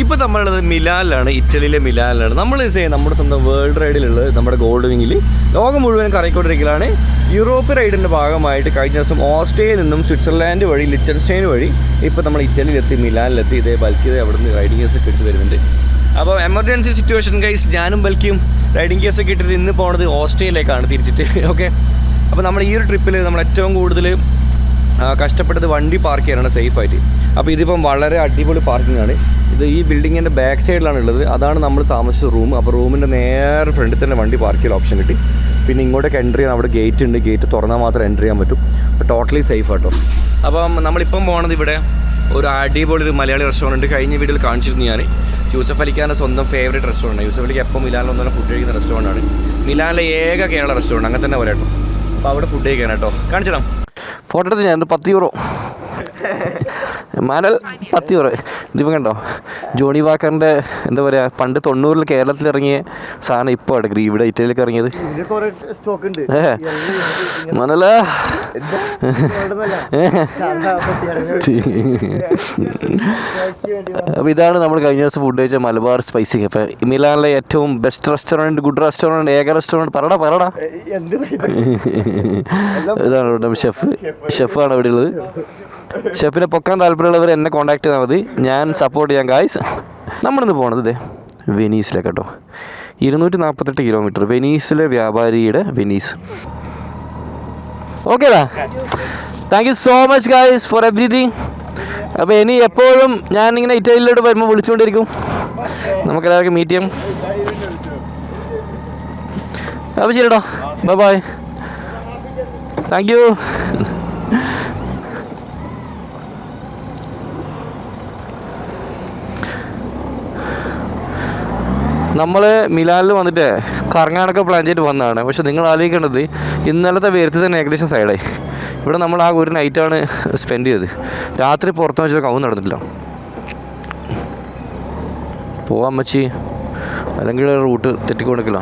ഇപ്പോൾ നമ്മളുള്ളത് മിലാനിലാണ്, ഇറ്റലിയിലെ മിലാനിലാണ്. നമ്മൾ നമ്മുടെ സ്വന്തം വേൾഡ് റൈഡിലുള്ളത് നമ്മുടെ ഗോൾഡ് വിങ്ങിൽ ലോകം മുഴുവൻ കറങ്ങിക്കൊണ്ടിരിക്കലാണ്. യൂറോപ്പ് റൈഡിൻ്റെ ഭാഗമായിട്ട് കഴിഞ്ഞ ദിവസം ഓസ്ട്രിയയിൽ നിന്നും സ്വിറ്റ്സർലാൻഡ് വഴി ലിച്ചൻസ്റ്റൈൻ വഴി ഇപ്പോൾ നമ്മൾ ഇറ്റലിയിലെത്തി, മിലാനിലെത്തി. ഇതേ ബൽക്കി അവിടെ നിന്ന് റൈഡിങ് കേസൊക്കെ ഇട്ട് വരുന്നുണ്ട്. അപ്പോൾ എമർജൻസി സിറ്റുവേഷൻ ഗൈസ്, ഞാനും ബൽക്കിയും റൈഡിങ് കേസൊക്കെ ഇട്ടിട്ട് ഇന്ന് പോകുന്നത് ഓസ്ട്രിയയിലേക്കാണ് തിരിച്ചിട്ട്. ഓക്കെ, അപ്പോൾ നമ്മൾ ഈ ഒരു ട്രിപ്പിൽ നമ്മൾ ഏറ്റവും കൂടുതൽ കഷ്ടപ്പെട്ടത് വണ്ടി പാർക്ക് ചെയ്യാനാണ് സേഫായിട്ട്. അപ്പോൾ ഇതിപ്പം വളരെ അടിപൊളി പാർക്കിംഗ് ആണ്. ഇത് ഈ ബിൽഡിങ്ങിൻ്റെ ബാക്ക് സൈഡിലാണ് ഉള്ളത്. അതാണ് നമ്മൾ താമസിച്ച റൂം. അപ്പോൾ റൂമിൻ്റെ നേരെ ഫ്രണ്ടിൽ തന്നെ വണ്ടി പാർക്ക് ചെയ്യാൻ ഓപ്ഷൻ കിട്ടി. പിന്നെ ഇങ്ങോട്ടേക്ക് എൻട്രി ചെയ്യാൻ അവിടെ ഗേറ്റ് ഉണ്ട്. ഗേറ്റ് തുറന്നാൽ മാത്രമേ എൻട്രി ചെയ്യാൻ പറ്റും. അപ്പോൾ ടോട്ടലി സേഫ് ആട്ടോ. അപ്പം നമ്മളിപ്പം പോകുന്നത് ഇവിടെ ഒരു അടിപൊളി ഒരു മലയാളി റെസ്റ്റോറൻറ്റ് കഴിഞ്ഞ വീഡിയോയിൽ കാണിച്ചിരുന്നു ഞാൻ. യൂസഫ് അലിക്കാൻ്റെ സ്വന്തം ഫേവറേറ്റ് റെസ്റ്റോറൻറ്റ്. യൂസഫ് അലിക്ക് എപ്പോൾ മിലാനിൽ ഒന്നും ഫുഡ് കഴിക്കുന്ന റെസ്റ്റോറൻറ്റാണ്. മിലാനിലെ ഏക കേരള റെസ്റ്റോറൻറ്റ്, അങ്ങനെ തന്നെ പറയാം കേട്ടോ. അപ്പോൾ അവിടെ ഫുഡ് കഴിക്കാൻ കേട്ടോ. കാണിച്ചിടാം ഫോട്ടോ എടുത്ത് ഞാൻ. 10 യൂറോ മാനൽ 10 യൂറോ. ഇതിപ്പോൾ കണ്ടോ, ജോണി വാക്കറിൻ്റെ എന്താ പറയുക, പണ്ട് 90-ൽ കേരളത്തിൽ ഇറങ്ങിയ സാധനം ഇപ്പോൾ എടുക്കും ഇവിടെ ഇറ്റലിയിലേക്ക് ഇറങ്ങിയത്. മനല അപ്പോൾ ഇതാണ് നമ്മൾ കഴിഞ്ഞ ദിവസം ഫുഡ് കഴിച്ച മലബാർ സ്പൈസി കഫേ. മിലാനിലെ ഏറ്റവും ബെസ്റ്റ് റെസ്റ്റോറൻറ്റ്, ഗുഡ് റെസ്റ്റോറൻറ്റ്, ഏക റെസ്റ്റോറൻറ്റ്. പറടാ ഇതാണ് ഇവിടെ ഷെഫാണ് ഇവിടെ ഉള്ളത്. ഷെഫിനെ പൊക്കാൻ താല്പര്യമുള്ളവർ എന്നെ കോൺടാക്ട് ചെയ്താൽ മതി, ഞാൻ സപ്പോർട്ട് ചെയ്യാം ഗായ്സ്. നമ്മളിന്ന് പോകണത് ഇതേ വെനീസിലേക്ക് കേട്ടോ. 248 കിലോമീറ്റർ, വെനീസിലെ വ്യാപാരിയുടെ വെനീസ്. ഓക്കേടാ, thank you so much guys four everything. അപ്പോൾ ഇനി എപ്പോഴും ഞാനിങ്ങനെ ഇറ്റലിയിലോട്ട് വരുമ്പോൾ വിളിച്ചുകൊണ്ടിരിക്കും. നമുക്കെല്ലാവർക്കും മീറ്റ് ചെയ്യാം. അപ്പോൾ ശരിട്ടോ, ബൈ ബൈ, താങ്ക് യു. നമ്മൾ മിലാനിൽ വന്നിട്ട് കറങ്ങാനൊക്കെ പ്ലാൻ ചെയ്തിട്ട് വന്നതാണ്. പക്ഷെ നിങ്ങൾ ആലോചിക്കേണ്ടത് ഇന്നലത്തെ വേർത്ത് തന്നെ ഏകദേശം സൈഡായി. ഇവിടെ നമ്മൾ ആ ഒരു നൈറ്റാണ് സ്പെൻഡ് ചെയ്തത്. രാത്രി പുറത്ത് വെച്ചാൽ കവും നടന്നിട്ടില്ല. പോവാം അമ്മച്ചി, അല്ലെങ്കിൽ റൂട്ട് തെറ്റിക്കൊടുക്കില്ല.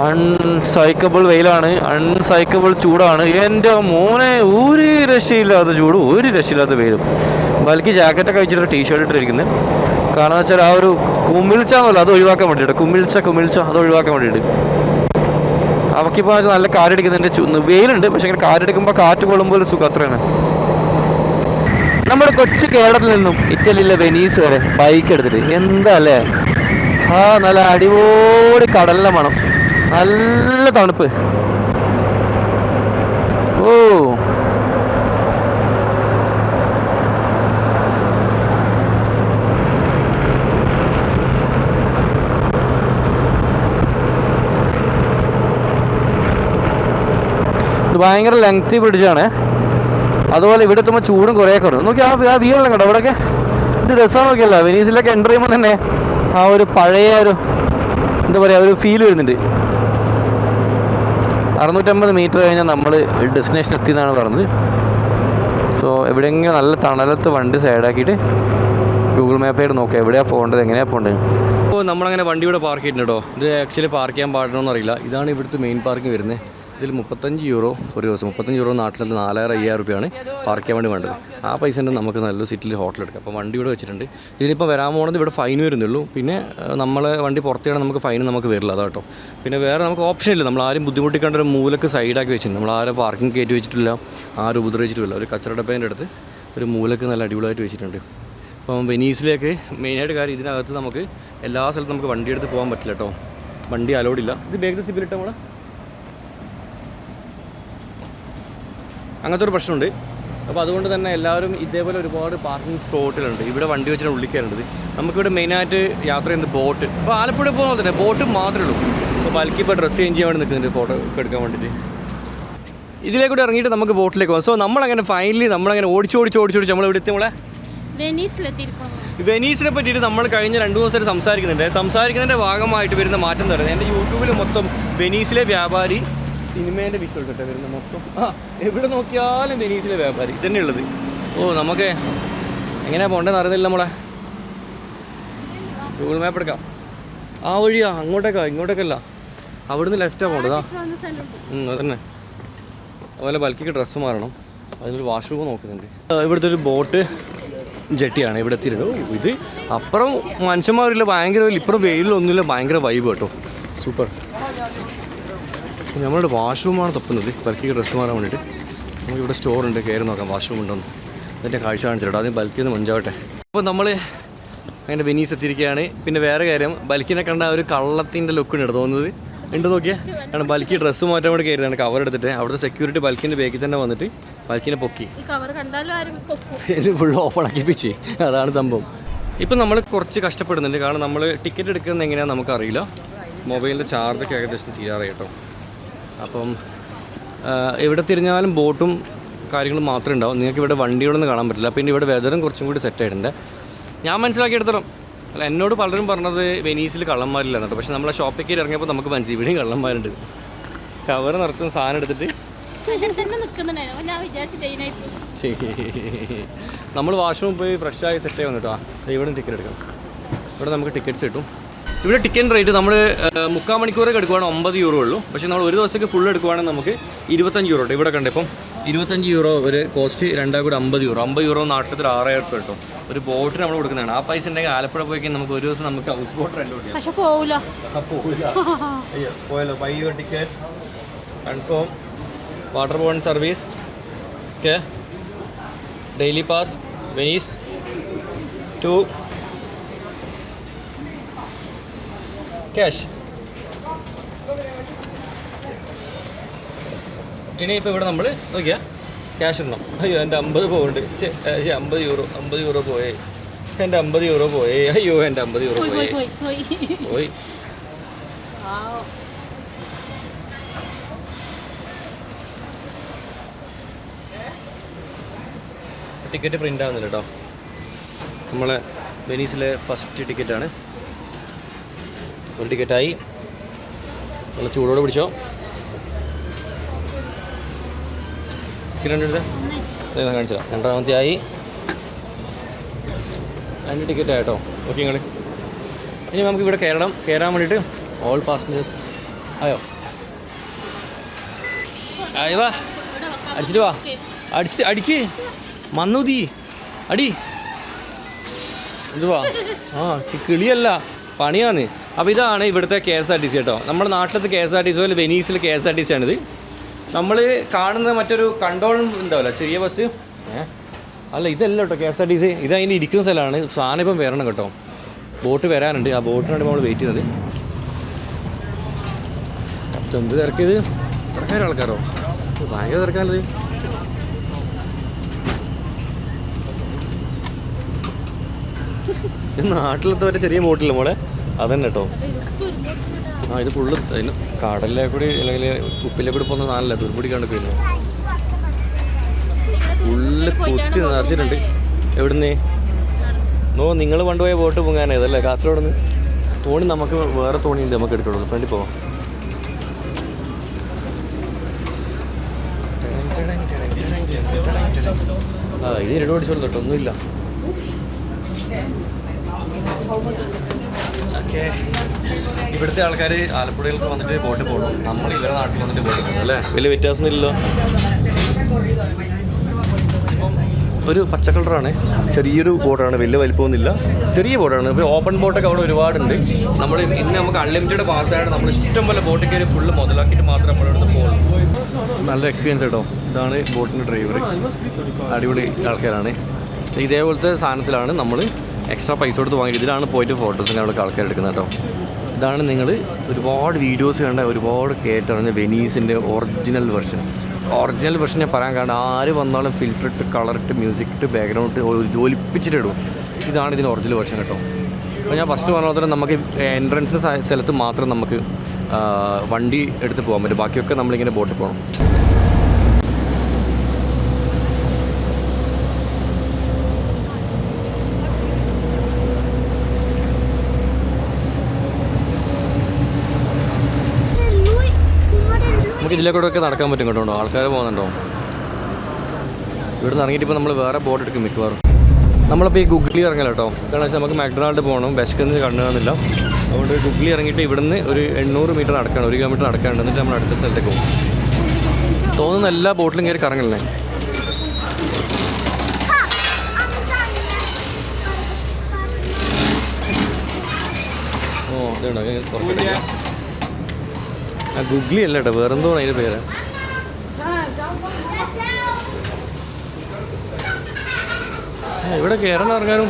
അൺസൈക്കബിൾ വെയിലാണ്, അൺസൈക്കബിൾ ചൂടാണ്. എൻ്റെ മോനെ, ഒരു രക്ഷയില്ലാത്ത ചൂടും ഒരു രക്ഷയില്ലാത്ത വെയിലും. ബൽക്കി ജാക്കറ്റൊക്കെ വെച്ചിട്ട് ടീഷർട്ട് ഇട്ടിരിക്കുന്നത്. കാരണം വെച്ചാൽ ആ ഒരു കുമിൾച്ചാന്നല്ലോ, അത് ഒഴിവാക്കാൻ വേണ്ടിയിട്ട്. കുമിൾച്ച അത് ഒഴിവാക്കാൻ വേണ്ടിയിട്ട്. അവക്കിപ്പോൾ നല്ല കാറ്റടിക്കുന്നുണ്ട്. വെയിലുണ്ട്, പക്ഷേ ഇങ്ങനെ കാറ്റടിക്കുമ്പോൾ കാറ്റ് കൊള്ളുമ്പോൾ ഒരു സുഖം അത്രയാണ്. നമ്മുടെ കൊച്ചു കേരളത്തിൽ നിന്നും ഇറ്റലിയിലെ വെനീസ് വരെ ബൈക്ക് എടുത്തിട്ട് എന്താ അല്ലേ, നല്ല അടിപൊളി കടലിൻ്റെ മണം, നല്ല തണുപ്പ്. ഓ, ഇത് ഭയങ്കര ലെങ്തി ബ്രിഡ്ജാണ്. അതുപോലെ ഇവിടെ എത്തുമ്പോൾ ചൂടും കുറേ കുറഞ്ഞു. നോക്കി ആ വീടെല്ലാം കേട്ടോ ഇവിടെയൊക്കെ. ഇത് രസമാണ്. നോക്കിയല്ല, വെനീസിലൊക്കെ എൻ്റർ ചെയ്യുമ്പോൾ തന്നെ ആ ഒരു പഴയ ഒരു എന്താ പറയുക, ഒരു ഫീൽ വരുന്നുണ്ട്. 650 മീറ്റർ കഴിഞ്ഞാൽ നമ്മൾ ഡെസ്റ്റിനേഷൻ എത്തി എന്നാണ് പറഞ്ഞത്. സോ എവിടെയെങ്കിലും നല്ല തണലത്ത് വണ്ടി സൈഡാക്കിയിട്ട് ഗൂഗിൾ മാപ്പായിട്ട് നോക്കാം എവിടെയാണ് പോകേണ്ടത്, എങ്ങനെയാണ് പോകേണ്ടത്. അപ്പോൾ നമ്മളങ്ങനെ വണ്ടി ഇവിടെ പാർക്ക് ചെയ്തിട്ടുണ്ട് കേട്ടോ. ഇത് ആക്ച്വലി പാർക്ക് ചെയ്യാൻ പാടണമെന്ന് അറിയില്ല. ഇതാണ് ഇവിടുത്തെ മെയിൻ പാർക്കിംഗ് വരുന്നത്. ഇതിൽ 35 യൂറോ ഒരു ദിവസം. 35 യൂറോ നാട്ടിൽ 4000-5000 രൂപയാണ് പാർക്ക് ചെയ്യാൻ വേണ്ടി വേണ്ടത്. ആ പൈസ ഉണ്ട് നമുക്ക് നല്ലൊരു സിറ്റിയിൽ ഹോട്ടൽ എടുക്കാം. അപ്പോൾ വണ്ടി ഇവിടെ വെച്ചിട്ടുണ്ട്. ഇതിനിപ്പോൾ വരാൻ പോകുന്നത് ഇവിടെ ഫൈൻ വരുന്നുള്ളൂ. പിന്നെ നമ്മൾ വണ്ടി പുറത്താണ്, നമുക്ക് ഫൈൻ നമുക്ക് വരില്ല അതാട്ടോ. പിന്നെ വേറെ നമുക്ക് ഓപ്ഷൻ ഇല്ല. നമ്മൾ ആരും ബുദ്ധിമുട്ടിക്കേണ്ട ഒരു മൂലക്ക് സൈഡാക്കി വെച്ചിട്ടുണ്ട്. നമ്മൾ ആരും പാർക്കിംഗ് കയറ്റി വെച്ചിട്ടില്ല, ആരും ഉപദ്രവിച്ചിട്ടില്ല. ഒരു കച്ചറ ഡബ്ബേൻ്റെ അടുത്ത് ഒരു മൂലക്ക് നല്ല അടിപൊളിയായിട്ട് വെച്ചിട്ടുണ്ട്. അപ്പം വെനീസിലേക്ക് മെയിനായിട്ട് കാര്യം ഇതിനകത്ത് നമുക്ക് എല്ലാ സ്ഥലത്തും നമുക്ക് വണ്ടി എടുത്ത് പോകാൻ പറ്റില്ല കേട്ടോ. വണ്ടി അലോഡില്ല. ഇത് ബാഗ് സിബിലിട്ട് നമ്മൾ അങ്ങനത്തെ ഒരു പ്രശ്നമുണ്ട്. അപ്പോൾ അതുകൊണ്ട് തന്നെ എല്ലാവരും ഇതേപോലെ ഒരുപാട് പാർക്കിംഗ് സ്പോട്ടുകളുണ്ട്. ഇവിടെ വണ്ടി വെച്ചിട്ട് ഉള്ളിക്കാറുണ്ട്. നമുക്കിവിടെ മെയിനായിട്ട് യാത്ര ചെയ്യുന്നത് ബോട്ട്. അപ്പോൾ ആലപ്പുഴ പോകുന്നത് തന്നെ ബോട്ട് മാത്രമേ ഉള്ളൂ. അപ്പോൾ ബൽക്കി ഇപ്പോൾ ഡ്രസ്സ് ചേഞ്ച് ചെയ്യാൻ വേണ്ടി നിൽക്കുന്നുണ്ട്, ഫോട്ടോ ഒക്കെ എടുക്കാൻ വേണ്ടിയിട്ട്. ഇതിലേക്കൂടെ ഇറങ്ങിയിട്ട് നമുക്ക് ബോട്ടിലേക്ക് പോകാം. സോ നമ്മളങ്ങനെ ഫൈനലി നമ്മളങ്ങനെ ഓടിച്ച് നമ്മളിവിടെ എത്തി. നമ്മളെ വെനീസിനെ പറ്റിയിട്ട് നമ്മൾ കഴിഞ്ഞ 2 ദിവസമായിട്ട് സംസാരിക്കുന്നതിൻ്റെ ഭാഗമായിട്ട് വരുന്ന മാറ്റം എന്ന് പറയുന്നത്, എൻ്റെ യൂട്യൂബിൽ മൊത്തം വെനീസിലെ വ്യാപാരി സിനിമേൻ്റെ വിഷ്വൽസ് ഇട്ട് വരുന്ന മൊത്തം എവിടെ നോക്കിയാലും വെനീസിലെ വ്യാപാരി ഇതന്നെ ഉള്ളത്. ഓ, നമുക്ക് എങ്ങനെയാണ് പോകേണ്ടതെന്ന് അറിയുന്നില്ല നമ്മളെ. ഗൂഗിൾ മാപ്പ് എടുക്കാം. ആ വഴിയാ, അങ്ങോട്ടേക്കാ, ഇങ്ങോട്ടേക്കല്ല, അവിടുന്ന് ലെഫ്റ്റാണ് പോകേണ്ടതാ. അതന്നെ. അതുപോലെ ബൽക്കിക്ക് ഡ്രസ്സ് മാറണം, അതിനൊരു വാഷ്റൂം നോക്കുന്നുണ്ട്. ഇവിടുത്തെ ഒരു ബോട്ട് ജെട്ടിയാണ് ഇവിടെ എത്തിയിട്ടുള്ളൂ. ഇത് അപ്പുറം മനുഷ്യന്മാരില്ല, ഭയങ്കര ഇപ്പുറം വെയിലൊന്നുമില്ല, ഭയങ്കര വൈബ് കേട്ടോ, സൂപ്പർ. നമ്മളുടെ വാഷ്റൂമാണ് തപ്പുന്നത് ബൽക്കിക്ക് ഡ്രസ്സ് മാറാൻ വേണ്ടിയിട്ട്. നമുക്കിവിടെ സ്റ്റോറുണ്ട്, കയറി നോക്കാം വാഷ്റൂം ഉണ്ടോന്ന്. അതിൻ്റെ കാഴ്ച കാണിച്ചിട്ടോ, ആദ്യം ബൽക്കിന്ന് മഞ്ചാവട്ടെ. അപ്പോൾ നമ്മൾ അങ്ങനെ വെനീസ് എത്തിയിരിക്കുകയാണ്. പിന്നെ വേറെ കാര്യം, ബൽക്കിനെ കണ്ട ഒരു കള്ളത്തിൻ്റെ ലുക്കാണ് എടുത്ത് തോന്നുന്നത്. ഉണ്ട് നോക്കിയാൽ, കാരണം ബൽക്കി ഡ്രസ്സ് മാറ്റാൻ വേണ്ടി കയറിയതാണ് കവർ എടുത്തിട്ട്. അവിടുത്തെ സെക്യൂരിറ്റി ബൽക്കിൻ്റെ ബാക്കിൽ തന്നെ വന്നിട്ട് ബൽക്കിനെ പൊക്കി ഫുൾ ഓപ്പൺ ആക്കിപ്പിച്ച്. അതാണ് സംഭവം. ഇപ്പം നമ്മൾ കുറച്ച് കഷ്ടപ്പെടുന്നുണ്ട്, കാരണം നമ്മൾ ടിക്കറ്റ് എടുക്കുന്നത് എങ്ങനെയാണെന്ന് നമുക്കറിയില്ല. മൊബൈലിൻ്റെ ചാർജൊക്കെ ഏകദേശം തീരാറായി കേട്ടോ. അപ്പം ഇവിടെ തിരിഞ്ഞാലും ബോട്ടും കാര്യങ്ങളും മാത്രമേ ഉണ്ടാവും. നിങ്ങൾക്ക് ഇവിടെ വണ്ടികളൊന്നും കാണാൻ പറ്റില്ല. പിന്നെ ഇവിടെ വെതറും കുറച്ചും കൂടി സെറ്റായിട്ടുണ്ട്. ഞാൻ മനസ്സിലാക്കിയെടുത്തോളം, അല്ല, എന്നോട് പലരും പറഞ്ഞത് വെനീസിൽ കള്ളന്മാരില്ല കേട്ടോ. പക്ഷെ നമ്മൾ ആ ഷോപ്പിലേക്ക് ഇറങ്ങിയപ്പോൾ നമുക്ക് മനസ്സിൽ ഇവിടെയും കള്ളന്മാരുണ്ട്. കവർ നിറച്ചുന്ന സാധനം എടുത്തിട്ട് നമ്മൾ വാഷ്റൂം പോയി ഫ്രഷായി സെറ്റായി വന്നിട്ടോ. ഇവിടെ ടിക്കറ്റ് എടുക്കാം. ഇവിടെ നമുക്ക് ടിക്കറ്റ്സ് കിട്ടും. ഇവിടെ ടിക്കറ്റ് റേറ്റ് നമ്മൾ 3/4 മണിക്കൂറൊക്കെ എടുക്കുവാണെങ്കിൽ 9 യൂറോ ഉള്ളൂ. പക്ഷേ നമ്മൾ ഒരു ദിവസത്തേക്ക് ഫുൾ എടുക്കുവാണെങ്കിൽ നമുക്ക് 25 യൂറോ ഉണ്ട്. ഇവിടെ കണ്ടേ ഇപ്പം 25 യൂറോ ഒരു കോസ്റ്റ്, രണ്ടാം കൂടി 50 യൂറോ. 50 യൂറോ നാട്ടിൽ 6000 രൂപ കിട്ടും. ഒരു ബോട്ടിന് നമ്മൾ കൊടുക്കുന്നതാണ്. ആ പൈസ ഉണ്ടെങ്കിൽ ആലപ്പുഴ പോയി നമുക്ക് ഒരു ദിവസം നമുക്ക് ഹൗസ് ബോട്ട് റെന്റ് കൊടുക്കാം. പക്ഷെ പോവില്ല. പോയല്ലോ. Buy your ticket, confirm, waterborne service, okay, daily pass, Venice to cash. ഇനിയിപ്പോൾ ഇവിടെ നമ്മൾ നോക്കിയാൽ ക്യാഷ് ഉണ്ടോ? അയ്യോ എൻ്റെ 50 പോകുന്നുണ്ട്. 50 യൂറോ, 50 യൂറോ പോയേ. എൻ്റെ 50 യൂറോ പോയേ. അയ്യോ എൻ്റെ 50 യൂറോ പോയി. ടിക്കറ്റ് പ്രിൻ്റ് ആവുന്നില്ല കേട്ടോ. നമ്മളെ വെനീസിലെ ഫസ്റ്റ് ടിക്കറ്റാണ്. ഒരു ടിക്കറ്റായി. നല്ല ചൂടോടെ പിടിച്ചോ. ടിക്കറ്റ് കാണിച്ചാൽ രണ്ടാമത്തെ ആയി. 2 ടിക്കറ്റ് ആയിട്ടോ. ഓക്കെ നിങ്ങൾ. ഇനി നമുക്ക് ഇവിടെ കയറാൻ വേണ്ടിയിട്ട് ഓൾ പാസഞ്ചേഴ്സ് ആയോ? ആയി വാ, അടിച്ചിട്ട് വാ, അടിക്ക് മന്നൂതി അടി. എന്തുവാ? കിളിയല്ല, പണിയാന്ന്. അപ്പോൾ ഇതാണ് ഇവിടുത്തെ KSRTC കേട്ടോ. നമ്മുടെ നാട്ടിലത്തെ KSRTC പോലെ വെനീസിലെ KSRTC ആണിത്. നമ്മൾ കാണുന്ന മറ്റൊരു കണ്ടോൾ ഉണ്ടാവില്ല, ചെറിയ ബസ്. അല്ല, ഇതല്ല കേട്ടോ KSRTC. ഇത് അതിന് ഇരിക്കുന്ന സ്ഥലമാണ്. സാധനം ഇപ്പം വരണം കേട്ടോ. ബോട്ട് വരാനുണ്ട്. ആ ബോട്ടിനാണ് നമ്മൾ വെയിറ്റ് ചെയ്യുന്നത്. എന്ത് തിരക്കിയത്? തിരക്കാരോ ആൾക്കാരോ? ഭയങ്കര തിരക്കാനത്. നാട്ടിലത്തെ വരെ ചെറിയ ബോട്ടില്ല മോളെ, അതന്നെ കേട്ടോ. ഇത് ഫുള്ള് അതിന് കടലിലെ കൂടി അല്ലെങ്കിൽ ഉപ്പിലെ കൂടി പോകുന്ന സാധനമല്ല, തുരുപിടിക്കാണ്ട് പിന്നെ ഫുള്ള് കുത്തി നിറച്ചിട്ടുണ്ട്. എവിടുന്ന് നിങ്ങൾ കൊണ്ടുപോയ ബോട്ട് പൊങ്ങാനേതല്ലേ? കാസർഗോഡ് നിന്ന്. തോണി നമുക്ക് വേറെ തോണിയുണ്ട്, നമുക്ക് എടുക്കണുള്ളൂ. ഫ്രണ്ടിൽ പോവാം. ഇത് ഇരട് ഓടിച്ചോളൂ കേട്ടോ, ഒന്നുമില്ല. ഓക്കെ, ഇവിടുത്തെ ആൾക്കാർ ആലപ്പുഴയിലേക്ക് വന്നിട്ട് ബോട്ടിൽ പോകണം. നമ്മൾ ഇവരുടെ നാട്ടിൽ വന്നിട്ട് ബോട്ടിൽ പോകണം അല്ലേ? വലിയ വ്യത്യാസമൊന്നുമില്ലല്ലോ. ഇപ്പം ഒരു പച്ച കളറാണ്, ചെറിയൊരു ബോട്ടാണ്, വലിയ വലിപ്പമൊന്നുമില്ല, ചെറിയ ബോട്ടാണ്. ഇപ്പോൾ ഓപ്പൺ ബോട്ടൊക്കെ അവിടെ ഒരുപാടുണ്ട്. നമ്മൾ ഇന്ന് നമുക്ക് അൺലിമിറ്റഡ് പാസ്സായിട്ട് നമ്മൾ ഇഷ്ടം പോലെ ബോട്ടിൽ കയറി ഫുള്ള് മുതലാക്കിയിട്ട് മാത്രമേ നമ്മളിവിടുന്ന് പോകുള്ളൂ. നല്ല എക്സ്പീരിയൻസ് കേട്ടോ. ഇതാണ് ബോട്ടിൻ്റെ ഡ്രൈവർ, അടിപൊളി ആൾക്കാരാണ്. ഇതേപോലത്തെ സാധനത്തിലാണ് നമ്മൾ എക്സ്ട്രാ പൈസ കൊടുത്ത് വാങ്ങിയിട്ട് ഇതിലാണ് പോയിട്ട് ഫോട്ടോസും കാര്യങ്ങളൊക്കെ ആൾക്കാർ എടുക്കുന്നത് കേട്ടോ. ഇതാണ് നിങ്ങൾ ഒരുപാട് വീഡിയോസ് കണ്ട, ഒരുപാട് കേട്ടറിഞ്ഞ വെനീസിൻ്റെ ഒറിജിനൽ വെർഷൻ ഞാൻ പറയാൻ കാരണം, ആര് വന്നാലും ഫിൽറ്റർ ഇട്ട്, കളറിട്ട്, മ്യൂസിക് ഇട്ട്, ബാക്ക്ഗ്രൗണ്ട് ഒലിപ്പിച്ചിട്ട് ഇടും. ഇതാണ് ഇതിൻ്റെ ഒറിജിനൽ വെർഷൻ കേട്ടോ. അപ്പോൾ ഞാൻ ഫസ്റ്റ് പറഞ്ഞ പോലെ നമുക്ക് എൻട്രൻസിൻ്റെ സ്ഥലത്ത് മാത്രം നമുക്ക് വണ്ടി എടുത്ത് പോകാൻ പറ്റും. ബാക്കിയൊക്കെ നമ്മളിങ്ങനെ ബോട്ടിൽ പോകണം. നമുക്ക് ഇതിലെ കൂടെ ഒക്കെ നടക്കാൻ പറ്റും കേട്ടോ. ആൾക്കാർ പോകുന്നുണ്ടോ? ഇവിടെ നിന്ന് ഇറങ്ങിയിട്ട് ഇപ്പോൾ നമ്മൾ വേറെ ബോട്ട് എടുക്കും മിക്കവാറും. നമ്മളിപ്പോൾ ഈ ഗുഗ്ലി ഇറങ്ങല കേട്ടോ. കാരണം വെച്ചാൽ നമുക്ക് മാക്ഡൊണാൾഡ് പോകണം, വിശക്കുന്നത് കണ്ടുകാന്നില്ല. അതുകൊണ്ട് ഗുഗ്ലി ഇറങ്ങിയിട്ട് ഇവിടുന്ന് ഒരു 800 മീറ്റർ നടക്കണം, 1 കിലോമീറ്റർ നടക്കാനുണ്ട്. എന്നിട്ട് നമ്മൾ അടുത്ത സ്ഥലത്തേക്ക് പോകും. തോന്നുന്ന എല്ലാ ബോട്ടിലും കയറി കറങ്ങലേ. ഓ ഇതുണ്ടോ തുറക്കട്ടെ. ആ ഗുഗ്ലി അല്ല കേട്ടോ, വേറെന്തോ അതിൻ്റെ പേര്. ഇവിടെ കയറാൻ ഇറങ്ങാനും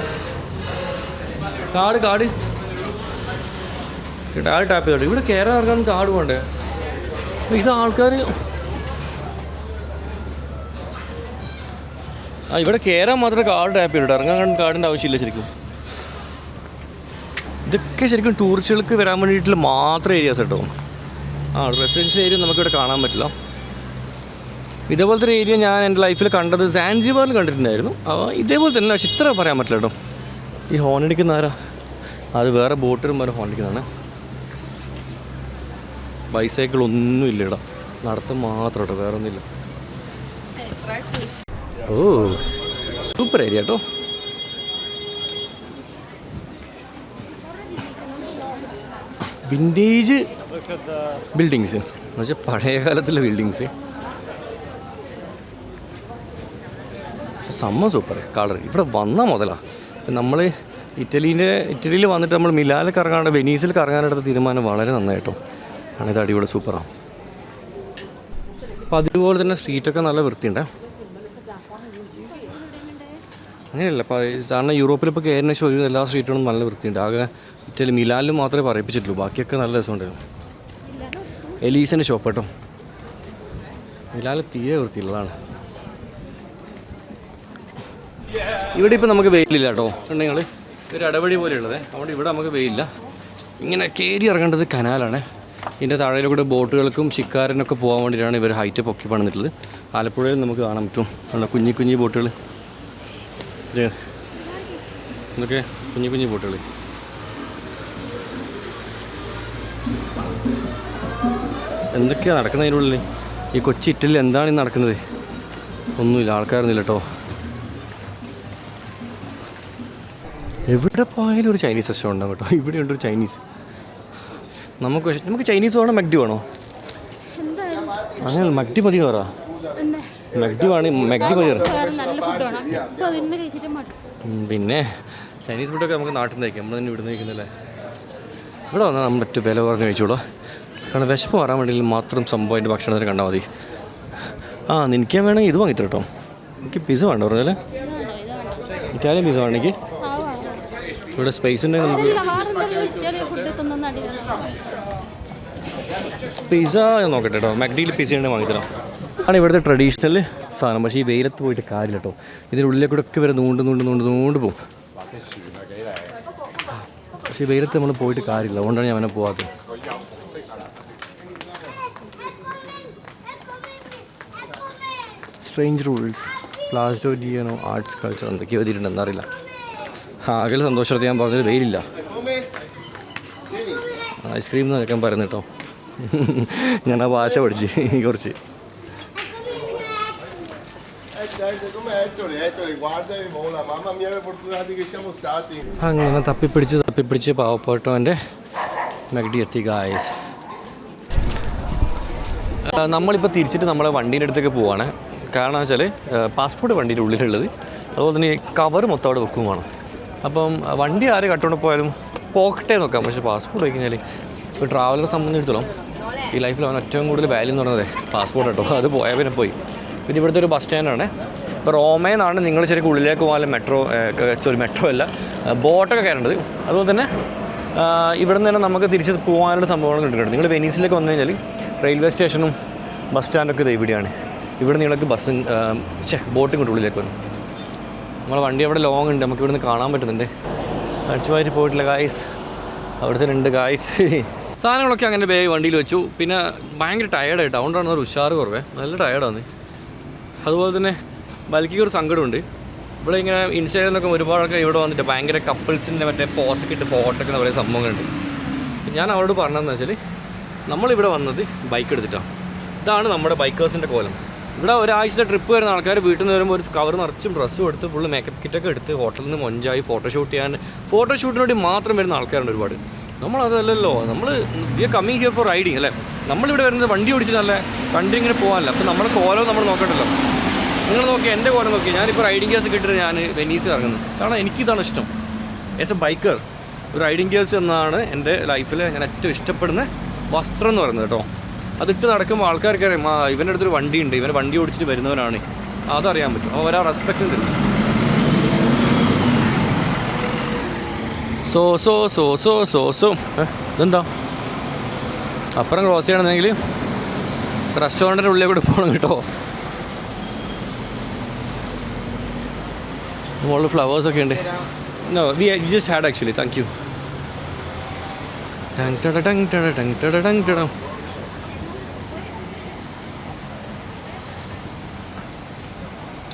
കാട് ടാപ്പ് ചെയ്തോട്ടെ. ഇവിടെ കയറാൻ ഇറങ്ങാനും കാട് വേണ്ടേ? ഇത് ആൾക്കാർ ഇവിടെ കയറാൻ മാത്രമേ കാട് ടാപ്പ് ചെയ്തോട്ടെ, ഇറങ്ങാൻ കാടിൻ്റെ ആവശ്യമില്ല ശരിക്കും. ഇതൊക്കെ ശരിക്കും ടൂറിസ്റ്റുകൾക്ക് വരാൻ വേണ്ടിയിട്ടുള്ള മാത്രം ഏരിയാസ് കേട്ടോ. റെസിഡൻഷ്യൽ ഏരിയ നമുക്കിവിടെ കാണാൻ പറ്റില്ല. ഇതേപോലത്തെ ഒരു ഏരിയ ഞാൻ എൻ്റെ ലൈഫിൽ കണ്ടത് സാൻസിബാറിൽ കണ്ടിട്ടുണ്ടായിരുന്നു. ഇതേപോലെ തന്നെ, പക്ഷെ ഇത്ര പറയാൻ പറ്റില്ല കേട്ടോ. ഈ ഹോൺ അടിക്കുന്ന ആരാ? അത് വേറെ ബോട്ടിലും വേറെ ഹോൺ അടിക്കുന്നതാണ്. ബൈസൈക്കിൾ ഒന്നും ഇല്ല ഇടാം, നടത്തം മാത്രം കേട്ടോ, വേറെ ഒന്നുമില്ല. ഓ സൂപ്പർ ഏരിയ കേട്ടോ. വിൻറ്റേജ് ബിൽഡിങ്സ് എന്ന് വെച്ചാൽ പഴയ കാലത്തുള്ള ബിൽഡിങ്സ്. സമ്മ സൂപ്പർ കളർ. ഇവിടെ വന്നാൽ മുതലാണ് നമ്മൾ ഇറ്റലിയിൽ വന്നിട്ട് നമ്മൾ മിലാനിൽ കറങ്ങാണ്ട് വെനീസിൽ കറങ്ങാനെടുത്ത തീരുമാനം വളരെ നന്നായിട്ടോ. കാരണം ഇത് അടിപൊളി സൂപ്പറാണ്. അപ്പോൾ അതുപോലെ തന്നെ സ്ട്രീറ്റൊക്കെ നല്ല വൃത്തിയുണ്ട്. അങ്ങനെയല്ല കാരണം യൂറോപ്പിലിപ്പോൾ കയറിന ശേഷം ഒരു എല്ലാ സ്ട്രീറ്റുകളും നല്ല വൃത്തിയുണ്ട്. ആകെ ഇറ്റലി മിലാനിൽ മാത്രമേ പറയിപ്പിച്ചിട്ടുള്ളൂ, ബാക്കിയൊക്കെ നല്ല രസമുണ്ടായിരുന്നു. എലീസിൻ്റെ ഷോപ്പ് കേട്ടോ. മിലാനിൽ തീരെ വൃത്തിയുള്ളതാണ്. ഇവിടെ ഇപ്പോൾ നമുക്ക് വെയിലില്ല കേട്ടോ. ഉണ്ടെങ്കിൽ ഒരു ഇടവഴി പോലെയുള്ളത്, അതുകൊണ്ട് ഇവിടെ നമുക്ക് വെയിലില്ല. ഇങ്ങനെ കയറി ഇറങ്ങേണ്ടത് കനാലാണ്. ഇതിൻ്റെ താഴെ കൂടെ ബോട്ടുകൾക്കും ശിക്കാരനൊക്കെ പോകാൻ വേണ്ടിയിട്ടാണ് ഇവർ ഹൈറ്റ് പൊക്കി പണിതിട്ടുള്ളത്. ആലപ്പുഴയിൽ നമുക്ക് കാണാൻ പറ്റും കുഞ്ഞി ബോട്ടുകൾ. ഇതൊക്കെ കുഞ്ഞി ബോട്ടുകൾ. എന്തൊക്കെയാണ് നടക്കുന്നതിനുള്ളിൽ? ഈ കൊച്ചി ഇറ്റലിയിൽ എന്താണ് ഈ നടക്കുന്നത്? ഒന്നുമില്ല, ആൾക്കാരൊന്നുമില്ല കേട്ടോ. എവിടെ പോയാലും ഒരു ചൈനീസ് റെസ്റ്റോറൻ്റ് ഉണ്ടാവും കേട്ടോ. ഇവിടെ ഉണ്ടൊരു ചൈനീസ്. നമുക്ക് ചൈനീസ് വേണോ മഗ്ഡി വേണോ? അങ്ങനെ മഗ്ഡി മതി എന്ന് പറ. മഗ്ഡി മതി. പിന്നെ ചൈനീസ് ഫുഡൊക്കെ നമുക്ക് നാട്ടിൽ നിന്ന് കഴിക്കാം, നമ്മൾ തന്നെ ഇവിടെ നിന്ന് കഴിക്കുന്നില്ലേ. ഇവിടെ വന്നാൽ നമ്മൾ മറ്റു വില കുറഞ്ഞ് കഴിച്ചോളൂ. കാരണം വിശപ്പ് മാറാൻ വേണ്ടി മാത്രം സംഭവം ഭക്ഷണത്തിന് കണ്ടാൽ മതി. നിനക്കാൻ വേണമെങ്കിൽ ഇത് വാങ്ങിത്തരും കേട്ടോ. എനിക്ക് പിസ്സ വേണ്ട പറഞ്ഞല്ലേ, ഇറ്റാലിയൻ പിസ്സ വേണമെങ്കിൽ. ഇവിടെ സ്പേസ് ഉണ്ടെങ്കിൽ നമുക്ക് പിസ്സ നോക്കട്ടെ കേട്ടോ. മക്ഡിയിൽ പിസ്സ ഉണ്ടെങ്കിൽ വാങ്ങിത്തരാം. ആണ് ഇവിടുത്തെ ട്രഡീഷണൽ സാധനം. പക്ഷേ ഈ വെയിലത്ത് പോയിട്ട് കാര്യമില്ല കേട്ടോ. ഇതിനുള്ളിലേക്കൂടെ ഒക്കെ വരെ നൂണ്ട് പോകും. പക്ഷേ ഈ വെയിലത്ത് നമ്മൾ പോയിട്ട് കാര്യമില്ല, അതുകൊണ്ടാണ് ഞാൻ അവനെ പോകാത്തത്. സ്ട്രേഞ്ച് റൂൾസ്, പ്ലാസ്റ്റോ ഡിയാനോ, ആർട്സ് കൾച്ചർ എന്തൊക്കെയോ എഴുതിയിട്ടുണ്ടെന്ന് അറിയില്ല. ആകെ സന്തോഷത്തെ ഞാൻ പറഞ്ഞത് വെയിലില്ല. ഐസ്ക്രീം എന്ന് ഞാൻ പറയുന്നത് കേട്ടോ. ഞാൻ ആ ഭാഷ പഠിച്ച് കുറച്ച്. അങ്ങനെ തപ്പിപ്പിടിച്ച് പാവപ്പെട്ടവൻ്റെ മഗ്ഡി എത്തി ഗായ്സ്. നമ്മളിപ്പോൾ തിരിച്ചിട്ട് നമ്മളെ വണ്ടീൻ്റെ അടുത്തേക്ക് പോവാണ്. കാരണം വെച്ചാൽ പാസ്പോർട്ട് വണ്ടീൻ്റെ ഉള്ളിലുള്ളത്, അതുപോലെ തന്നെ കവർ മൊത്തം അവിടെ വെക്കും വേണം. അപ്പം വണ്ടി ആര് കട്ടുകൊണ്ട് പോയാലും പോക്കറ്റേ നോക്കാം. പക്ഷേ പാസ്പോർട്ട് വയ്ക്കഴിഞ്ഞാൽ ഇപ്പോൾ ട്രാവലറെ സംബന്ധിച്ചിടത്തോളം ഈ ലൈഫിൽ അവൻ ഏറ്റവും കൂടുതൽ വാല്യൂ എന്ന് പറയുന്നത് പാസ്പോർട്ട് കേട്ടോ. അത് പോയാൽ പിന്നെ പോയി. പിന്നെ ഇവിടുത്തെ ഒരു ബസ് സ്റ്റാൻഡാണ്. ഇപ്പോൾ റോമയിൽ നിന്നാണ് നിങ്ങൾ ശരിക്കും ഉള്ളിലേക്ക് പോകാൻ മെട്രോ അല്ല ബോട്ടൊക്കെ കയറേണ്ടത്. അതുപോലെ തന്നെ ഇവിടെ നിന്ന് തന്നെ നമുക്ക് തിരിച്ച് പോകാനുള്ള സംഭവങ്ങൾ കിട്ടുന്നുണ്ട്. നിങ്ങൾ വെനീസിലേക്ക് വന്നു കഴിഞ്ഞാൽ റെയിൽവേ സ്റ്റേഷനും ബസ് സ്റ്റാൻഡൊക്കെ ഇത് ഇവിടെയാണ്. ഇവിടെ നിങ്ങൾക്ക് ബോട്ടും കൊണ്ട് ഉള്ളിലേക്ക് വരും. നമ്മളെ വണ്ടി അവിടെ ലോങ് ഉണ്ട്, നമുക്ക് ഇവിടുന്ന് കാണാൻ പറ്റുന്നുണ്ട്. അടിച്ചുമാറ്റി പോയിട്ടില്ല ഗായ്സ്. അവിടുത്തെ 2 ഗായ്സ് സാധനങ്ങളൊക്കെ അങ്ങനെ വേഗം വണ്ടിയിൽ വെച്ചു. പിന്നെ ഭയങ്കര ടയേർഡായിട്ട്, അതുകൊണ്ടാണ് ഒരു ഉഷാറ് കുറവേ, നല്ല ടയേർഡാണ്. അതുപോലെ തന്നെ ബൽക്കിക്ക് ഒരു സങ്കടമുണ്ട്. ഇവിടെ ഇങ്ങനെ ഇൻസ്റ്റയിൽ നിന്നൊക്കെ ഒരുപാടൊക്കെ ഇവിടെ വന്നിട്ട് ഭയങ്കര കപ്പിൾസിൻ്റെ മറ്റേ പോസൊക്കെ ഇട്ട് ഫോട്ടോ ഒക്കെ കുറേ സംഭവങ്ങളുണ്ട്. ഞാൻ അവരോട് പറഞ്ഞതെന്ന് വെച്ചാൽ നമ്മളിവിടെ വന്നത് ബൈക്ക് എടുത്തിട്ടാണ്. ഇതാണ് നമ്മുടെ ബൈക്കേഴ്സിൻ്റെ കോലം. ഇവിടെ ഒരാഴ്ചത്തെ ട്രിപ്പ് വരുന്ന ആൾക്കാർ വീട്ടിൽ നിന്ന് വരുമ്പോൾ ഒരു കവർ നിറച്ചും ഡ്രസ്സും എടുത്ത് ഫുള്ള് മേക്കപ്പ് കിറ്റൊക്കെ എടുത്ത് ഹോട്ടലിൽ നിന്ന് മൊഞ്ചായി ഫോട്ടോഷൂട്ട് ചെയ്യാൻ ഫോട്ടോഷൂട്ടിന് വേണ്ടി മാത്രം വരുന്ന ആൾക്കാരുണ്ട് ഒരുപാട്. നമ്മളതല്ലല്ലോ, നമ്മൾ we are coming here for riding അല്ലേ. നമ്മളിവിടെ വരുന്നത് വണ്ടി ഓടിച്ച് നല്ല കണ്ടി ഇങ്ങനെ പോകാനല്ല. അപ്പോൾ നമ്മുടെ കോലം നമ്മൾ നോക്കണ്ടല്ലോ. നിങ്ങൾ നോക്കി, എൻ്റെ കോലം നോക്കി. ഞാനിപ്പോൾ റൈഡിങ് ഗിയേഴ്സ് കിട്ടിയിട്ട് ഞാൻ വെനീസ് ഇറങ്ങുന്നത്. കാരണം എനിക്കിതാണ് ഇഷ്ടം. ആസ് എ ബൈക്കർ ഒരു റൈഡിങ് ഗിയേഴ്സ് എന്നാണ് എൻ്റെ ലൈഫിൽ ഞാൻ ഏറ്റവും ഇഷ്ടപ്പെടുന്ന വസ്ത്രം എന്ന് പറയുന്നത് കേട്ടോ. അതിട്ട് നടക്കുമ്പോൾ ആൾക്കാർക്ക് അറിയാം ഇവൻ്റെ അടുത്തൊരു വണ്ടിയുണ്ട്, ഇവൻ വണ്ടി ഓടിച്ചിട്ട് വരുന്നവനാണ്, അതറിയാൻ പറ്റും. അപ്പോൾ അവരാ റെസ്പെക്റ്റും തരും. സോ ഇതെന്താ അപ്പുറം ക്രോസ് ചെയ്യണമെന്നെങ്കിൽ റെസ്റ്റോറൻറ്റിൻ്റെ ഉള്ളിൽ കൂടെ പോകണം കേട്ടോ. മുകളിൽ ഫ്ലവേഴ്സൊക്കെ ഉണ്ട്. No we just had actually. Thank you.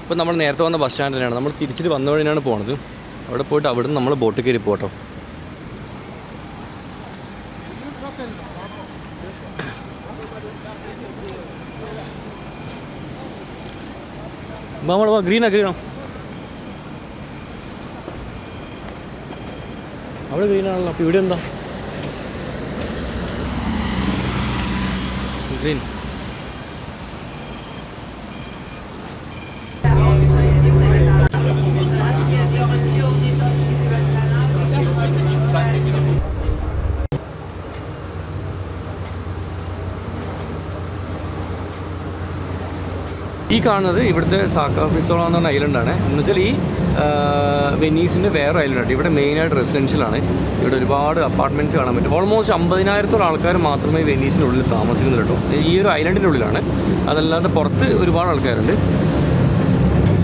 ഇപ്പോൾ നമ്മൾ നേരത്തെ വന്ന ബസ് സ്റ്റാൻഡിലാണ്. നമ്മൾ തിരിച്ചിട്ട് വന്ന വഴിയാണ് പോണത്. അവിടെ പോയിട്ട് അവിടെ നിന്ന് നമ്മൾ ബോട്ട് കയറി പോട്ടോ. വാ ഗ്രീനാ അവിടെ ഗ്രീനാണല്ലോ. അപ്പോൾ ഇവിടെ എന്താ ഗ്രീൻ? ഈ കാണുന്നത് ഇവിടുത്തെ സാക്കാഫിസോള എന്ന് പറഞ്ഞ ഐലൻഡാണ്. എന്നുവെച്ചാൽ ഈ വെനീസിൻ്റെ വേറെ ഐലൻഡാണ്. ഇവിടെ മെയിനായിട്ട് റെസിഡൻഷ്യലാണ്. ഇവിടെ ഒരുപാട് അപ്പാർട്ട്മെൻറ്റ്സ് കാണാൻ പറ്റും. ഓൾമോസ്റ്റ് 50,000 ആൾക്കാർ മാത്രമേ വെനീസിനുള്ളിൽ താമസിക്കുന്നുള്ളൂ കേട്ടോ. ഈ ഒരു ഐലൻഡിൻ്റെ ഉള്ളിലാണ്. അതല്ലാതെ പുറത്ത് ഒരുപാട് ആൾക്കാരുണ്ട്.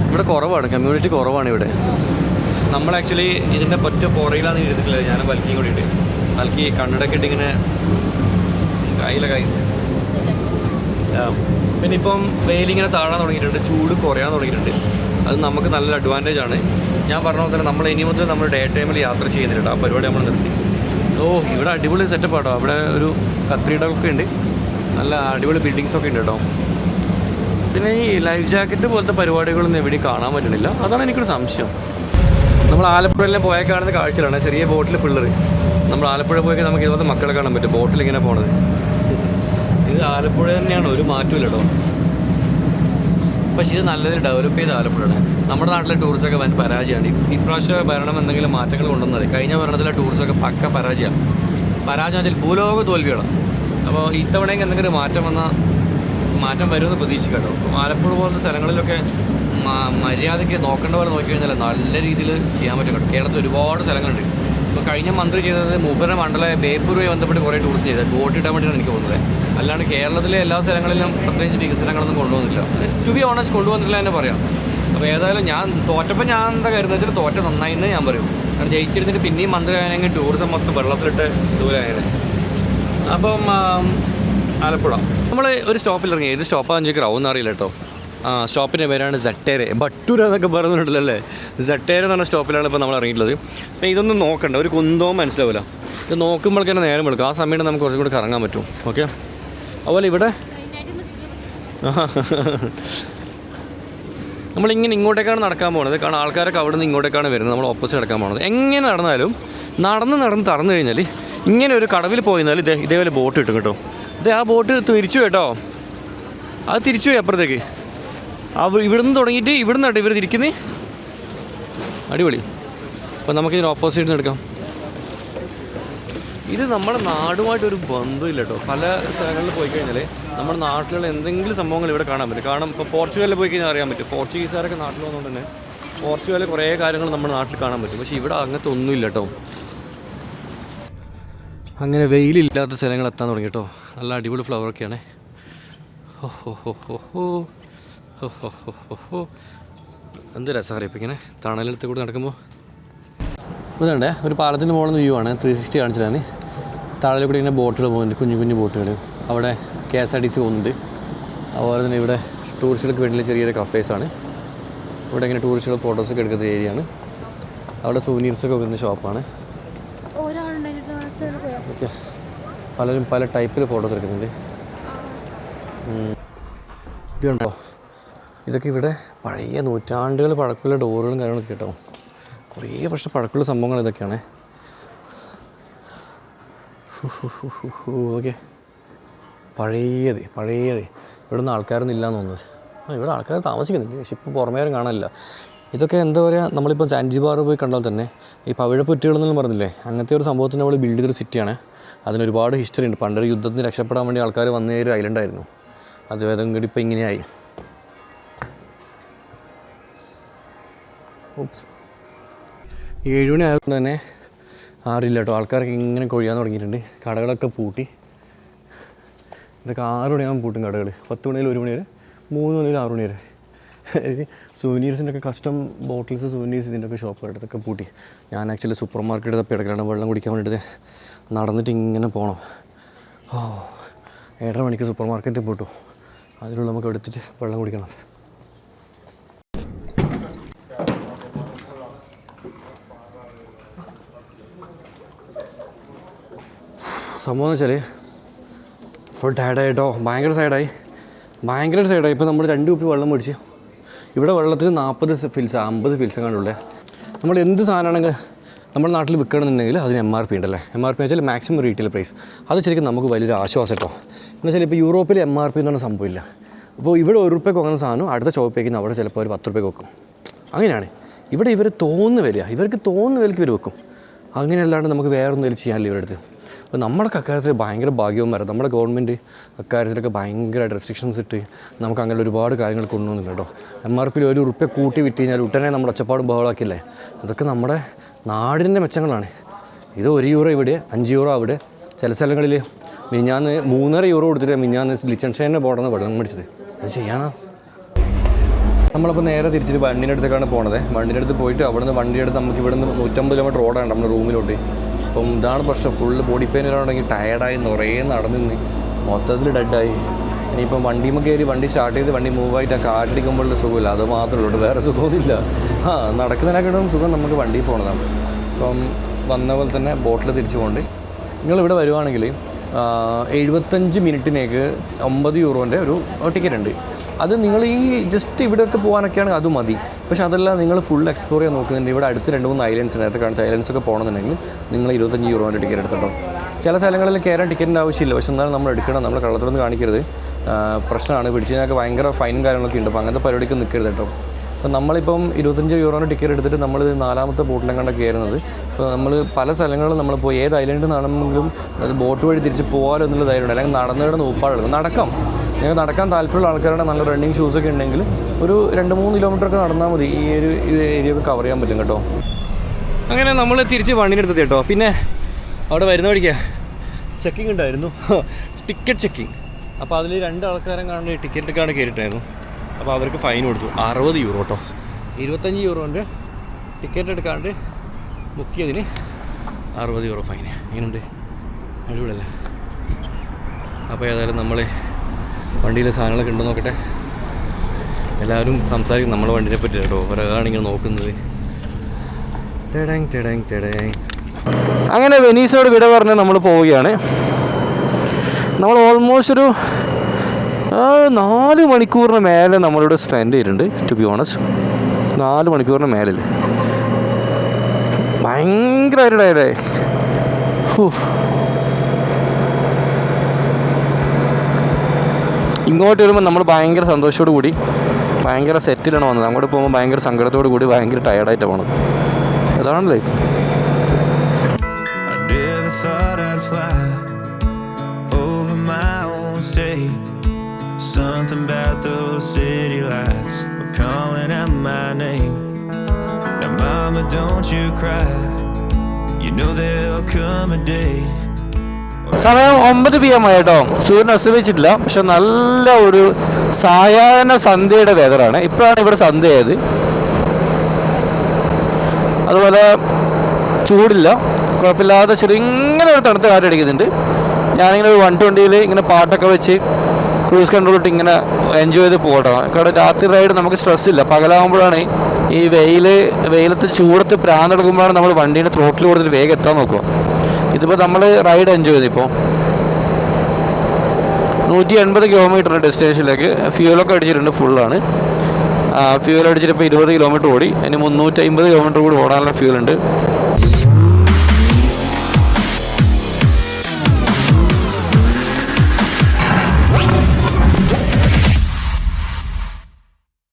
ഇവിടെ കുറവാണ്, കമ്മ്യൂണിറ്റി കുറവാണ് ഇവിടെ. നമ്മൾ ആക്ച്വലി ഇതിൻ്റെ പറ്റ പുറയിലാണെന്ന് എഴുതിയിട്ടില്ല. ഞാൻ ബൽക്കിയും കൂടിയിട്ട് ബൽക്കി കണ്ണടൊക്കെ ഇട്ട് ഇങ്ങനെ കയ്സ്. പിന്നെ ഇപ്പം വെയിലിങ്ങനെ താഴാൻ തുടങ്ങിയിട്ടുണ്ട്, ചൂട് കുറയാൻ തുടങ്ങിയിട്ടുണ്ട്. അത് നമുക്ക് നല്ലൊരു അഡ്വാൻറ്റേജ് ആണ്. ഞാൻ പറഞ്ഞ പോലെ തന്നെ നമ്മൾ ഇനി മുതൽ നമ്മൾ ഡേ ടൈമിൽ യാത്ര ചെയ്യുന്നില്ല. ആ പരിപാടി നമ്മൾ നിർത്തി. ഇവിടെ അടിപൊളി സെറ്റപ്പ് ആട്ടോ. അവിടെ ഒരു കത്രീഡൊക്കെ ഉണ്ട്, നല്ല അടിപൊളി ബിൽഡിങ്സൊക്കെ ഉണ്ട് കേട്ടോ. പിന്നെ ഈ ലൈഫ് ജാക്കറ്റ് പോലത്തെ പരിപാടികളൊന്നും എവിടെയും കാണാൻ പറ്റണില്ല. അതാണ് എനിക്കൊരു സംശയം. നമ്മൾ ആലപ്പുഴയിലെ പോയാൽ കാണുന്ന കാഴ്ചകളാണ്. ചെറിയ ബോട്ടിൽ പിള്ളേർ. നമ്മൾ ആലപ്പുഴ പോയൊക്കെ നമുക്ക് ഇതുപോലത്തെ മക്കളെ കാണാൻ പറ്റും ബോട്ടിൽ ഇങ്ങനെ പോണത്. ഇത് ആലപ്പുഴ തന്നെയാണ്, ഒരു മാറ്റമില്ല കേട്ടോ. പക്ഷേ ഇത് നല്ലൊരു ഡെവലപ്പ് ചെയ്ത ആലപ്പുഴയാണ്. നമ്മുടെ നാട്ടിലെ ടൂറിസ്റ്റൊക്കെ വൻ പരാജയമാണ്. ഇപ്രാവശ്യം ഭരണം എന്തെങ്കിലും മാറ്റങ്ങൾ കൊണ്ടുവന്നത്. കഴിഞ്ഞ ഭരണത്തിലെ ടൂറിസ്റ്റൊക്കെ പക്ക പരാജയം വെച്ചാൽ ഭൂലോക തോൽവിയാണ്. അപ്പോൾ ഇത്തവണയെങ്കിൽ എന്തെങ്കിലും മാറ്റം വരുമെന്ന് പ്രതീക്ഷിക്കാം കേട്ടോ. അപ്പം ആലപ്പുഴ പോലത്തെ സ്ഥലങ്ങളിലൊക്കെ മര്യാദയ്ക്ക് നോക്കേണ്ട പോലെ നോക്കി കഴിഞ്ഞാൽ നല്ല രീതിയിൽ ചെയ്യാൻ പറ്റും കേട്ടോ. കേരളത്തിൽ ഒരുപാട് സ്ഥലങ്ങളുണ്ട്. ഇപ്പോൾ കഴിഞ്ഞ മന്ത്രി ചെയ്തത് മൂപ്പര മണ്ഡല ബേപ്പൂരുമായി ബന്ധപ്പെട്ട് കുറേ ടൂറിസ്റ്റ് ചെയ്തത് ബോട്ട് ഇടാൻ വേണ്ടിയാണ് എനിക്ക് തോന്നുന്നത്. അല്ലാണ്ട് കേരളത്തിലെ എല്ലാ സ്ഥലങ്ങളിലും പ്രത്യേകിച്ച് വികസനങ്ങളൊന്നും കൊണ്ടുവന്നില്ല. ടു ബി ഓണസ്റ്റ് കൊണ്ടുവന്നില്ല എന്ന് പറയാം. അപ്പോൾ ഏതായാലും ഞാൻ തോറ്റപ്പോൾ ഞാൻ എന്താ കരുതുന്നത് വെച്ചാൽ തോറ്റ നന്നായി എന്ന് ഞാൻ പറയും. കാരണം ജയിച്ചിരുന്നിട്ട് പിന്നെയും മന്ത്രി ആയെങ്കിൽ ടൂറിസം മൊത്തം വെള്ളത്തിലിട്ട് ദൂരമായത്. അപ്പം ആലപ്പുഴ നമ്മൾ ഒരു സ്റ്റോപ്പിൽ ഇറങ്ങി. ഏത് സ്റ്റോപ്പാണെന്ന് ചോദിക്കാൻ ആവുമെന്ന് അറിയില്ല കേട്ടോ. സ്റ്റോപ്പിൻ്റെ പേരാണ് സട്ടേര, ബട്ടൂര എന്നൊക്കെ പറയുന്നുണ്ടല്ലോ അല്ലേ. സട്ടേര എന്ന് പറഞ്ഞ സ്റ്റോപ്പിലാണ് ഇപ്പോൾ നമ്മൾ ഇറങ്ങിയിട്ടുള്ളത്. അപ്പോൾ ഇതൊന്നും നോക്കണ്ട, ഒരു കുന്തവും മനസ്സിലാവില്ല. ഇത് നോക്കുമ്പോഴേക്കും നേരം വെളുക്കും. ആ സമയത്ത് നമുക്ക് കുറച്ചും കൂടി കറങ്ങാൻ പറ്റും. ഓക്കെ. അതുപോലെ ഇവിടെ നമ്മളിങ്ങനെ ഇങ്ങോട്ടേക്കാണ് നടക്കാൻ പോകുന്നത്. കാരണം ആൾക്കാരൊക്കെ അവിടെ നിന്ന് ഇങ്ങോട്ടേക്കാണ് വരുന്നത്. നമ്മൾ ഓപ്പോസിറ്റ് നടക്കാൻ പോകുന്നത്. എങ്ങനെ നടന്നാലും നടന്ന് തറന്നു കഴിഞ്ഞാൽ ഇങ്ങനെ ഒരു കടവിൽ പോയിരുന്നാൽ ഇതേപോലെ ബോട്ട് കിട്ടും കേട്ടോ. ആ ബോട്ട് തിരിച്ചു കേട്ടോ. അത് തിരിച്ചു പോയി അപ്പുറത്തേക്ക്. ഇവിടുന്ന് തുടങ്ങിയിട്ട് ഇവിടുന്ന് കേട്ടോ ഇവർ തിരിക്കുന്നത്. അടിപൊളി. അപ്പോൾ നമുക്കിതിന് ഓപ്പോസിറ്റ് എടുക്കാം. ഇത് നമ്മുടെ നാടുമായിട്ടൊരു ബന്ധമില്ല കേട്ടോ. പല സ്ഥലങ്ങളിൽ പോയി കഴിഞ്ഞാൽ നമ്മുടെ നാട്ടിലുള്ള എന്തെങ്കിലും സംഭവങ്ങൾ ഇവിടെ കാണാൻ പറ്റും. കാരണം ഇപ്പോൾ പോർച്ചുഗലിൽ പോയി കഴിഞ്ഞാൽ അറിയാൻ പറ്റും. പോർച്ചുഗീസുകാരൊക്കെ നാട്ടിൽ വന്നുകൊണ്ട് തന്നെ പോർച്ചുഗലിൽ കുറേ കാര്യങ്ങൾ നമ്മുടെ നാട്ടിൽ കാണാൻ പറ്റും. പക്ഷേ ഇവിടെ അങ്ങനത്തെ ഒന്നുമില്ല കേട്ടോ. അങ്ങനെ വെയിലില്ലാത്ത സ്ഥലങ്ങൾ എത്താൻ തുടങ്ങി കേട്ടോ. നല്ല അടിപൊളി ഫ്ലവറൊക്കെയാണ്. എന്ത് രസമാണ് ഇപ്പം ഇങ്ങനെ തണലെടുത്ത് കൂടി നടക്കുമ്പോൾ. ഇതുണ്ടേ ഒരു പാലത്തിൻ്റെ മുകളിൽ നിന്ന് വ്യൂ ആണ്. 360 കാണിച്ചിട്ടാണ്. താഴെ കൂടി ഇങ്ങനെ ബോട്ടുകൾ പോകുന്നുണ്ട്, കുഞ്ഞു ബോട്ടുകൾ. അവിടെ KSRTC പോകുന്നുണ്ട്. അതുപോലെ തന്നെ ഇവിടെ ടൂറിസ്റ്റുകൾക്ക് വേണ്ടിയുള്ള ചെറിയൊരു കഫേസാണ്. ഇവിടെ ഇങ്ങനെ ടൂറിസ്റ്റുകൾ ഫോട്ടോസൊക്കെ എടുക്കുന്ന ഏരിയയാണ്. അവിടെ സൂവനീർസൊക്കെ വെക്കുന്ന ഷോപ്പാണ്. ഓക്കെ. പലരും പല ടൈപ്പിൽ ഫോട്ടോസ് എടുക്കുന്നുണ്ട്. ഇത് കണ്ടോ, ഇതൊക്കെ ഇവിടെ പഴയ നൂറ്റാണ്ടുകൾ പഴക്കമുള്ള ഡോറുകളും കാര്യങ്ങളൊക്കെ കേട്ടോ. കുറേ വർഷം പഴക്കമുള്ള സംഭവങ്ങൾ ഇതൊക്കെയാണ്. ഓക്കെ, പഴയത് ഇവിടെ നിന്ന് ആൾക്കാരൊന്നും ഇല്ലയെന്ന് തോന്നുന്നത്. ഇവിടെ ആൾക്കാർ താമസിക്കുന്നില്ല, പക്ഷെ ഇപ്പോൾ പുറമേരും കാണാനില്ല. ഇതൊക്കെ എന്താ പറയുക, നമ്മളിപ്പോൾ സാൻജിബാർ പോയി കണ്ടാൽ തന്നെ ഈ പവിഴപ്പുറ്റുകളെന്നും പറഞ്ഞില്ലേ, അങ്ങനത്തെ ഒരു സംഭവത്തിന് നമ്മൾ ബിൽഡ് ചെയ്തൊരു സിറ്റിയാണ്. അതിനൊരുപാട് ഹിസ്റ്ററി ഉണ്ട്. പണ്ടൊരു യുദ്ധത്തിന് രക്ഷപ്പെടാൻ വേണ്ടി ആൾക്കാർ വന്ന ഒരു ഐലൻഡായിരുന്നു. അത് വേദം കൂടി ഇപ്പോൾ ഇങ്ങനെയായി. 7 മണി ആയതുകൊണ്ട് തന്നെ ആറില്ല കേട്ടോ. ആൾക്കാരൊക്കെ ഇങ്ങനെ കൊഴിയാൻ തുടങ്ങിയിട്ടുണ്ട്. കടകളൊക്കെ പൂട്ടി. ഇതൊക്കെ 6 മണിയാകുമ്പോൾ പൂട്ടും കടകൾ. 10 മണി മുതൽ 1 മണി വരെ, 3 മണി മുതൽ 6 മണി വരെ. സുവനീർസിൻ്റെ ഒക്കെ കസ്റ്റം ബോട്ടിൽസ്, സുവനീർസ്, ഇതിൻ്റെ ഒക്കെ ഷോപ്പായിട്ട് ഇതൊക്കെ പൂട്ടി. ഞാൻ ആക്ച്വലി സൂപ്പർ മാർക്കറ്റ് തപ്പി എടുക്കണം, വെള്ളം കുടിക്കാൻ വേണ്ടിയിട്ട് നടന്നിട്ട് ഇങ്ങനെ പോകണം. 7:30 മണിക്ക് സൂപ്പർ മാർക്കറ്റിൽ പോട്ടു. അതിനുള്ള നമുക്ക് എടുത്തിട്ട് വെള്ളം കുടിക്കണം. സംഭവം എന്ന് വെച്ചാൽ ഫുൾ ടയർഡായിട്ടോ, ഭയങ്കര സൈഡായി. ഇപ്പോൾ നമ്മൾ 2 കുപ്പി വെള്ളം മേടിച്ച് ഇവിടെ വെള്ളത്തിന് 40 ഫിൽസ് 50 ഫിൽസ് കാണുള്ളേ. നമ്മൾ എന്ത് സാധനമാണെങ്കിൽ നമ്മുടെ നാട്ടിൽ വിൽക്കണമെന്നുണ്ടെങ്കിൽ അതിന് MRP ഉണ്ടല്ലേ. MRP വെച്ചാൽ മാക്സിമം റീറ്റെയിൽ പ്രൈസ്. അത് ശരിക്കും നമുക്ക് വലിയൊരു ആശ്വാസം കേട്ടോ. എന്ന് വെച്ചാൽ ഇപ്പോൾ യൂറോപ്പിൽ MRP എന്ന് പറഞ്ഞ സംഭവമില്ല. അപ്പോൾ ഇവിടെ 1 രൂപയ്ക്ക് വാങ്ങുന്ന സാധനം അടുത്ത ചോപ്പേക്ക് അവിടെ ചിലപ്പോൾ ഒരു 10 രൂപയ്ക്ക് വെക്കും. അങ്ങനെയാണ് ഇവിടെ. ഇവർ തോന്നുന്ന വില, ഇവർക്ക് തോന്നുന്ന വിലയ്ക്ക് ഇവർ വെക്കും. അങ്ങനെയല്ലാണ്ട് നമുക്ക് വേറെ ഒന്നും ചെയ്യാനില്ല ഇവരുടെ അടുത്ത്. അപ്പോൾ നമ്മളൊക്കെ അക്കാര്യത്തിൽ ഭയങ്കര ഭാഗ്യവും വരാം. നമ്മുടെ ഗവൺമെൻറ് അക്കാര്യത്തിലൊക്കെ ഭയങ്കരമായിട്ട് റെസ്ട്രിക്ഷൻസ് ഇട്ട് നമുക്ക് അങ്ങനെ ഒരുപാട് കാര്യങ്ങൾ കൊണ്ടുവന്നില്ല കേട്ടോ. MRP 1 രൂപ കൂട്ടി വിറ്റ് കഴിഞ്ഞാൽ ഉടനെ നമ്മൾ ഒച്ചപ്പാടും ബഹളമാക്കില്ലേ. അതൊക്കെ നമ്മുടെ നാടിൻ്റെ മെച്ചങ്ങളാണ്. ഇത് 1 യൂറോ ഇവിടെ, 5 യൂറോ അവിടെ. ചില സ്ഥലങ്ങളിൽ മിനിഞ്ഞാന്ന് 3.5 യൂറോ കൊടുത്തിട്ട് മിനിഞ്ഞാന്ന് ലിച്ചൻഷൈനിൻ്റെ ബോർഡാണ് വെള്ളം മേടിച്ചത്. അത് ചെയ്യാനാ. നമ്മളപ്പോൾ നേരെ തിരിച്ചിട്ട് വണ്ടീൻ്റെ അടുത്തേക്കാണ് പോണത്. വണ്ടീൻ്റെ അടുത്ത് പോയിട്ട് അവിടെ നിന്ന് വണ്ടിയെടുത്ത് നമുക്ക് ഇവിടെ നിന്ന് 150 കിലോമീറ്റർ റോഡാണ് നമ്മുടെ റൂമിലോട്ട്. അപ്പം ഇതാണ് പ്രശ്നം. ഫുള്ള് ബോഡി പെയിൻ വരാണെങ്കിൽ ടയർഡായി നിറയെ നടന്ന് മൊത്തത്തിൽ ഡെഡായി. ഇനിയിപ്പം വണ്ടിയുമ്പോൾ കയറി വണ്ടി സ്റ്റാർട്ട് ചെയ്ത് വണ്ടി മൂവായിട്ട് ആ കാറ്റടിക്കുമ്പോഴുള്ള സുഖമില്ല, അത് മാത്രമേ ഉള്ളൂ, വേറെ സുഖമൊന്നുമില്ല. നടക്കുന്നതിനേക്കാളും സുഖം നമുക്ക് വണ്ടിയിൽ പോകണതാണ്. അപ്പം വന്ന പോലെ തന്നെ ബോട്ടിൽ തിരിച്ചു പോകണ്ട്. നിങ്ങളിവിടെ വരുവാണെങ്കിൽ 75 മിനിറ്റിനേക്ക് 9 യൂറോൻ്റെ ഒരു ടിക്കറ്റ് ഉണ്ട്. അത് നിങ്ങൾ ഈ ജസ്റ്റ് ഇവിടെയൊക്കെ പോകാനൊക്കെയാണെങ്കിൽ അത് മതി. പക്ഷേ അതല്ല, നിങ്ങൾ ഫുൾ എക്സ്പ്ലോർ ചെയ്യാൻ നോക്കുന്നുണ്ട്. ഇവിടെ അടുത്ത് 2-3 ഐലൻഡ്സ്, നേരത്തെ കാണിച്ച ഐലൻഡ്സൊക്കെ പോകണമെന്നുണ്ടെങ്കിൽ നിങ്ങൾ 25 യൂറോൻ്റെ ടിക്കറ്റ് എടുത്തിട്ടോ. ചില സ്ഥലങ്ങളിൽ കയറാൻ ടിക്കറ്റിൻ്റെ ആവശ്യമില്ല, പക്ഷേ എന്നാലും നമ്മൾ എടുക്കണം. നമ്മൾ കള്ളത്തിലൊന്നും കാണിക്കരുത്, പ്രശ്നമാണ്. പിടിച്ച് കഴിഞ്ഞാൽ ഭയങ്കര ഫൈനും കാര്യങ്ങളൊക്കെ ഉണ്ട്. അപ്പോൾ അങ്ങനത്തെ പരിപാടിക്ക് നിൽക്കരുത് കേട്ടോ. അപ്പോൾ നമ്മളിപ്പം 25 യൂറോൻ്റെ ടിക്കറ്റ് എടുത്തിട്ട് നമ്മൾ 4ാമത്തെ ബോട്ടിലെങ്ങാണ്ട് കയറുന്നത്. ഇപ്പോൾ നമ്മൾ പല സ്ഥലങ്ങളും നമ്മളിപ്പോൾ ഏത് ഐലൻഡിൽ നിന്നാണെങ്കിലും അത് ബോട്ട് വഴി തിരിച്ച് പോകാമല്ലോ എന്നുള്ള ധൈര്യമുണ്ട്. അല്ലെങ്കിൽ നടന്നിടന്ന് ഊപ്പാടുള്ളത് നടക്കാം. നിങ്ങൾക്ക് നടക്കാൻ താല്പര്യമുള്ള ആൾക്കാരുടെ നല്ല റണ്ണിങ് ഷൂസൊക്കെ ഉണ്ടെങ്കിൽ ഒരു 2-3 കിലോമീറ്ററൊക്കെ നടന്നാൽ മതി. ഈ ഒരു ഏരിയയൊക്കെ കവർ ചെയ്യാൻ പറ്റും കേട്ടോ. അങ്ങനെ നമ്മൾ തിരിച്ച് വണ്ടിൻ്റെ അടുത്ത് കേട്ടോ. പിന്നെ അവിടെ വരുന്ന വഴിക്ക് ചെക്കിങ് ഉണ്ടായിരുന്നു, ടിക്കറ്റ് ചെക്കിങ്. അപ്പോൾ അതിൽ 2 ആൾക്കാരെ കാണുന്ന ടിക്കറ്റൊക്കെയാണ് കയറിയിട്ടായിരുന്നു. അപ്പോൾ അവർക്ക് ഫൈൻ കൊടുത്തു 60 യൂറോ കേട്ടോ. 25 യൂറോൻ്റെ ടിക്കറ്റ് എടുക്കാണ്ട് ബുക്ക് ചെയ്തതിന് 60 യൂറോ ഫൈൻ. എങ്ങനെയുണ്ട്? അടിപൊളിയല്ലേ? അപ്പോൾ ഏതായാലും നമ്മൾ വണ്ടിയിലെ സാധനങ്ങളൊക്കെ ഉണ്ടോ നോക്കട്ടെ. എല്ലാവരും സംസാരിക്കും നമ്മളെ വണ്ടിനെ പറ്റി കേട്ടോ. ഒരാളാണ് ഇങ്ങനെ നോക്കുന്നത്. അങ്ങനെ വെനീസിനോട് വിട പറഞ്ഞ് നമ്മൾ പോവുകയാണ്. നമ്മൾ ഓൾമോസ്റ്റ് ഒരു 4 മണിക്കൂറിന് മേലെ നമ്മളിവിടെ സ്പെൻഡ് ചെയ്തിട്ടുണ്ട്. ടു ബി ഓണസ്റ്റ് 4 മണിക്കൂറിന് മേലെ ഭയങ്കരമായിട്ട് ടയർഡായി. ഇങ്ങോട്ട് വരുമ്പോൾ നമ്മൾ ഭയങ്കര സന്തോഷത്തോടു കൂടി ഭയങ്കര സെറ്റിലാണ് വന്നത്. അങ്ങോട്ട് പോകുമ്പോൾ ഭയങ്കര സങ്കടത്തോടു കൂടി ഭയങ്കര ടയർഡായിട്ടാണ് പോണത്. അതാണ് life. Something about those city lights were calling out my name. Now mama, don't you cry, you know there'll come a day. സമയം 9 PM ആയിട്ടോ. സൂര്യൻ അസ്തമിച്ചിട്ടില്ല, പക്ഷെ നല്ല ഒരു സായാഹ്ന സന്ധ്യയുടെ വെതറാണ്. ഇപ്പോഴാണ് ഇവിടെ സന്ധ്യയായത്. അതുപോലെ ചൂടില്ല, കുഴപ്പമില്ലാതെ ചെറിയ ഒരു തണുത്ത കാറ്റടിക്കുന്നുണ്ട്. ഞാനിങ്ങനെ ഒരു 120ൽ ഇങ്ങനെ പാട്ടൊക്കെ വെച്ച് ക്രൂസ് കൺട്രോൾ ഇട്ട് ഇങ്ങനെ എൻജോയ് ചെയ്ത് പോകട്ടോ. കാരണം രാത്രി റൈഡ് നമുക്ക് സ്ട്രെസ്സില്ല. പകലാകുമ്പോഴാണ് ഈ വെയിലത്ത് ചൂടത്ത് പ്രാന്തെടുക്കുമ്പോഴാണ് നമ്മൾ വണ്ടീനെ ത്രോട്ടിൽ കൊടുത്തിട്ട് വേഗം എത്താൻ നോക്കുക. ഇതിപ്പോൾ നമ്മൾ റൈഡ് എൻജോയ് ചെയ്തിപ്പോൾ 180 കിലോമീറ്റർ ഡെസ്റ്റിനേഷനിലേക്ക്. ഫ്യൂലൊക്കെ അടിച്ചിട്ടുണ്ട്, ഫുള്ളാണ്. ഫ്യൂൽ അടിച്ചിട്ട് ഇപ്പോൾ 20 കിലോമീറ്റർ ഓടി. ഇനി 350 കിലോമീറ്റർ കൂടി ഓടാനുള്ള ഫ്യൂൽ ഉണ്ട്.